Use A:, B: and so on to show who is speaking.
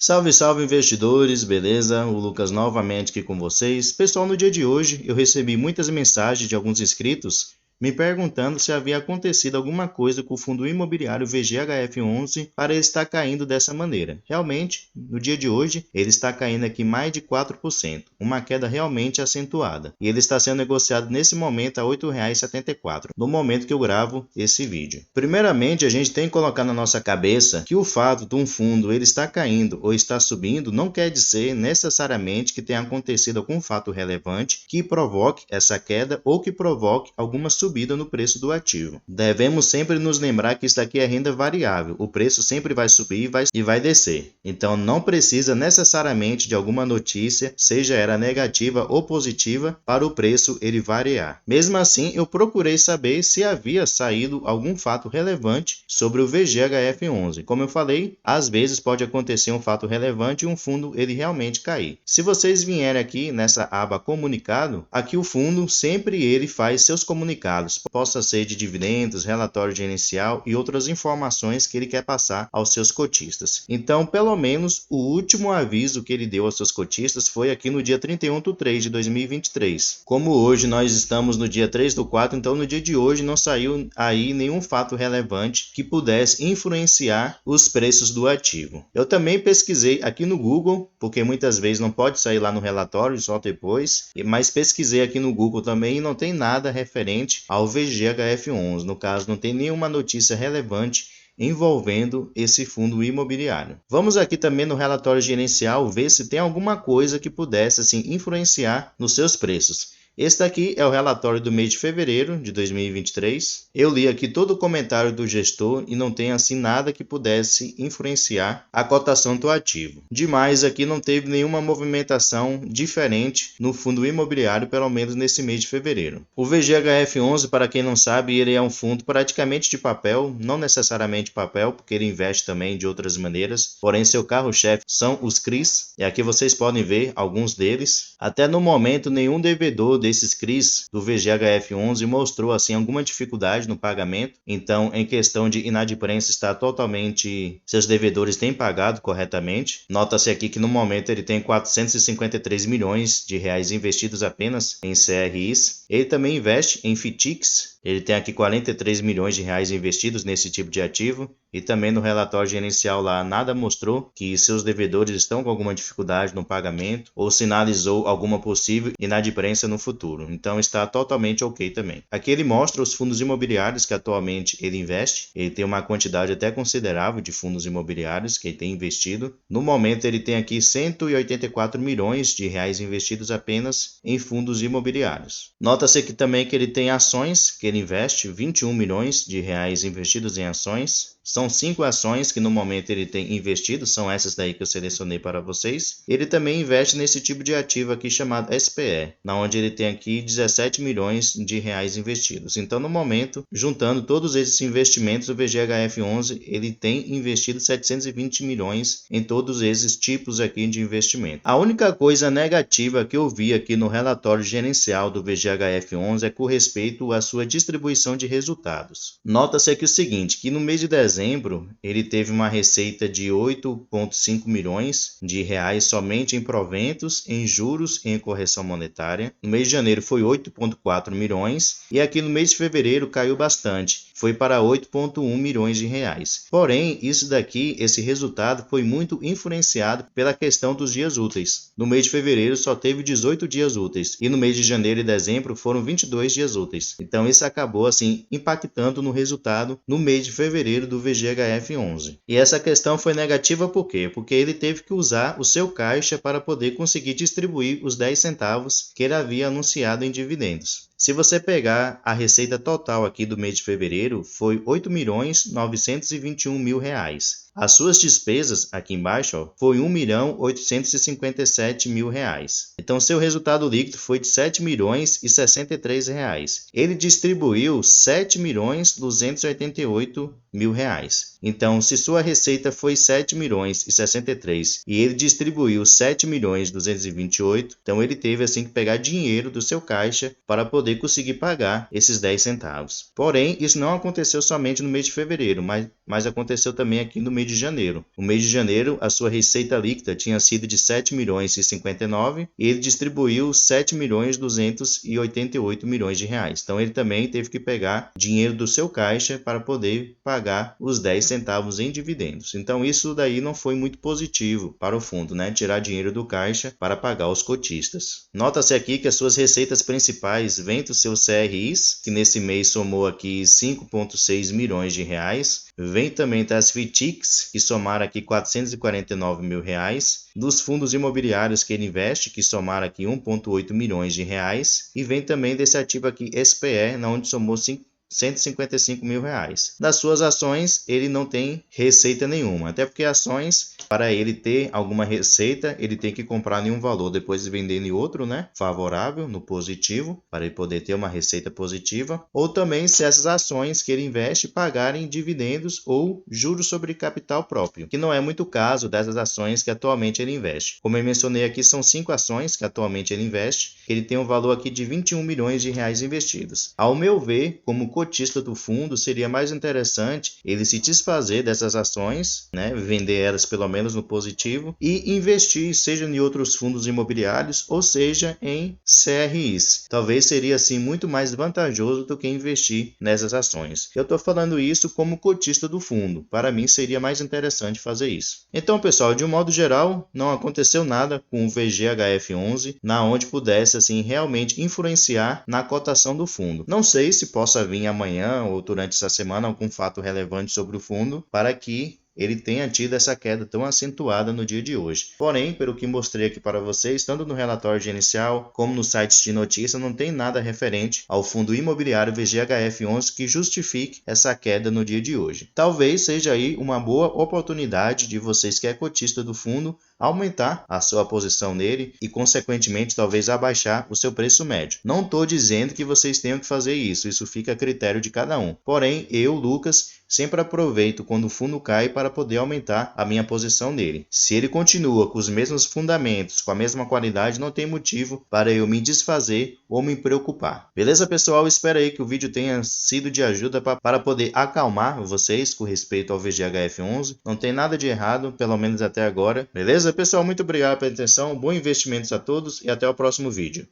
A: Salve, salve investidores, beleza? O Lucas novamente aqui com vocês. Pessoal, no dia de hoje eu recebi muitas mensagens de alguns inscritos me perguntando se havia acontecido alguma coisa com o fundo imobiliário VGHF11 para ele estar caindo dessa maneira. Realmente, no dia de hoje, ele está caindo aqui mais de 4%, uma queda realmente acentuada. E ele está sendo negociado nesse momento a R$ 8,74, no momento que eu gravo esse vídeo. Primeiramente, a gente tem que colocar na nossa cabeça que o fato de um fundo ele estar caindo ou estar subindo não quer dizer necessariamente que tenha acontecido algum fato relevante que provoque essa queda ou que provoque alguma subida no preço do ativo. Devemos sempre nos lembrar que isso daqui é renda variável, o preço sempre vai subir e vai descer. Então não precisa necessariamente de alguma notícia, seja ela negativa ou positiva, para o preço ele variar. Mesmo assim, eu procurei saber se havia saído algum fato relevante sobre o VGHF11. Como eu falei, às vezes pode acontecer um fato relevante e um fundo ele realmente cair. Se vocês vierem aqui nessa aba comunicado, aqui o fundo sempre ele faz seus comunicados, possa ser de dividendos, relatório gerencial e outras informações que ele quer passar aos seus cotistas. Então, pelo menos o último aviso que ele deu aos seus cotistas foi aqui no dia 31/3/2023. Como hoje nós estamos no dia 3/4, então no dia de hoje não saiu aí nenhum fato relevante que pudesse influenciar os preços do ativo. Eu também pesquisei aqui no Google, porque muitas vezes não pode sair lá no relatório, só depois, mas pesquisei aqui no Google também e não tem nada referente ao VGHF11. No caso, não tem nenhuma notícia relevante envolvendo esse fundo imobiliário. Vamos aqui também no relatório gerencial ver se tem alguma coisa que pudesse assim influenciar nos seus preços. Este aqui é o relatório do mês de fevereiro de 2023. Eu li aqui todo o comentário do gestor e não tem assim nada que pudesse influenciar a cotação do ativo. Demais, aqui não teve nenhuma movimentação diferente no fundo imobiliário, pelo menos nesse mês de fevereiro. O VGHF11, para quem não sabe, ele é um fundo praticamente de papel, não necessariamente papel, porque ele investe também de outras maneiras, porém seu carro-chefe são os CRIs, e aqui vocês podem ver alguns deles. Até no momento, nenhum devedor desses CRIs do VGHF11 mostrou assim alguma dificuldade no pagamento. Então, em questão de inadimplência, está totalmente, seus devedores têm pagado corretamente. Nota-se aqui que no momento ele tem 453 milhões de reais investidos apenas em CRIs. Ele também investe em FITICs. Ele tem aqui 43 milhões de reais investidos nesse tipo de ativo. E também no relatório gerencial lá nada mostrou que seus devedores estão com alguma dificuldade no pagamento ou sinalizou alguma possível inadimplência no futuro. Então está totalmente ok também. Aqui ele mostra os fundos imobiliários que atualmente ele investe. Ele tem uma quantidade até considerável de fundos imobiliários que ele tem investido. No momento ele tem aqui 184 milhões de reais investidos apenas em fundos imobiliários. Nota-se aqui também que ele tem ações que ele investe, 21 milhões de reais investidos em ações. São 5 ações que no momento ele tem investido, são essas daí que eu selecionei para vocês. Ele também investe nesse tipo de ativo aqui chamado SPE, na onde ele tem aqui 17 milhões de reais investidos. Então, no momento, juntando todos esses investimentos, o VGHF11 ele tem investido 720 milhões em todos esses tipos aqui de investimento. A única coisa negativa que eu vi aqui no relatório gerencial do VGHF11 é com respeito à sua distribuição de resultados. Nota-se aqui o seguinte, que no mês de dezembro ele teve uma receita de 8,5 milhões de reais somente em proventos, em juros e em correção monetária. No mês de janeiro foi 8,4 milhões e aqui no mês de fevereiro caiu bastante, foi para 8,1 milhões de reais. Porém, isso daqui, esse resultado foi muito influenciado pela questão dos dias úteis. No mês de fevereiro só teve 18 dias úteis e no mês de janeiro e dezembro foram 22 dias úteis. Então isso acabou assim impactando no resultado no mês de fevereiro do VGHF11. E essa questão foi negativa por quê? Porque ele teve que usar o seu caixa para poder conseguir distribuir os 10 centavos que ele havia anunciado em dividendos. Se você pegar a receita total aqui do mês de fevereiro, foi R$ 8.921.000 reais. As suas despesas, aqui embaixo, ó, foi R$ 1.857.000 reais. Então, seu resultado líquido foi de R$ 7.063 reais. Ele distribuiu R$ 7.288.000 reais. Então, se sua receita foi 7.063 e ele distribuiu 7.228, então ele teve assim que pegar dinheiro do seu caixa para poder conseguir pagar esses 10 centavos. Porém, isso não aconteceu somente no mês de fevereiro, mas aconteceu também aqui no mês mês de janeiro. O mês de janeiro, a sua receita líquida tinha sido de 7 milhões e 59 e ele distribuiu 7 milhões 288 milhões de reais. Então ele também teve que pegar dinheiro do seu caixa para poder pagar os 10 centavos em dividendos. Então isso daí não foi muito positivo para o fundo, né? Tirar dinheiro do caixa para pagar os cotistas. Nota-se aqui que as suas receitas principais vêm dos seus CRIs, que nesse mês somou aqui 5,6 milhões de reais. Vem também das FITICs, que somaram aqui 449 mil reais. Dos fundos imobiliários que ele investe, que somaram aqui 1,8 milhões de reais. E vem também desse ativo aqui SPE, onde somou 155 mil reais. Das suas ações, ele não tem receita nenhuma, até porque ações, para ele ter alguma receita, ele tem que comprar em um valor, depois vender em outro, né? Favorável, no positivo, para ele poder ter uma receita positiva, ou também se essas ações que ele investe pagarem dividendos ou juros sobre capital próprio, que não é muito o caso dessas ações que atualmente ele investe. Como eu mencionei aqui, são 5 ações que atualmente ele investe, ele tem um valor aqui de 21 milhões de reais investidos. Ao meu ver, como cotista do fundo, seria mais interessante ele se desfazer dessas ações, né, vender elas pelo menos no positivo e investir seja em outros fundos imobiliários ou seja em CRIs. Talvez seria assim muito mais vantajoso do que investir nessas ações. Eu estou falando isso como cotista do fundo. Para mim seria mais interessante fazer isso. Então, pessoal, de um modo geral, não aconteceu nada com o VGHF11 na onde pudesse assim realmente influenciar na cotação do fundo. Não sei se possa vir amanhã ou durante essa semana algum fato relevante sobre o fundo para que ele tenha tido essa queda tão acentuada no dia de hoje. Porém, pelo que mostrei aqui para vocês, tanto no relatório gerencial como nos sites de notícia, não tem nada referente ao fundo imobiliário VGHF11 que justifique essa queda no dia de hoje. Talvez seja aí uma boa oportunidade de vocês que é cotista do fundo aumentar a sua posição nele e, consequentemente, talvez abaixar o seu preço médio. Não estou dizendo que vocês tenham que fazer isso fica a critério de cada um. Porém, eu, Lucas, sempre aproveito quando o fundo cai para poder aumentar a minha posição nele. Se ele continua com os mesmos fundamentos, com a mesma qualidade, não tem motivo para eu me desfazer ou me preocupar. Beleza, pessoal? Espero aí que o vídeo tenha sido de ajuda para poder acalmar vocês com respeito ao VGHF11. Não tem nada de errado, pelo menos até agora. Beleza, pessoal? Muito obrigado pela atenção, bons investimentos a todos e até o próximo vídeo.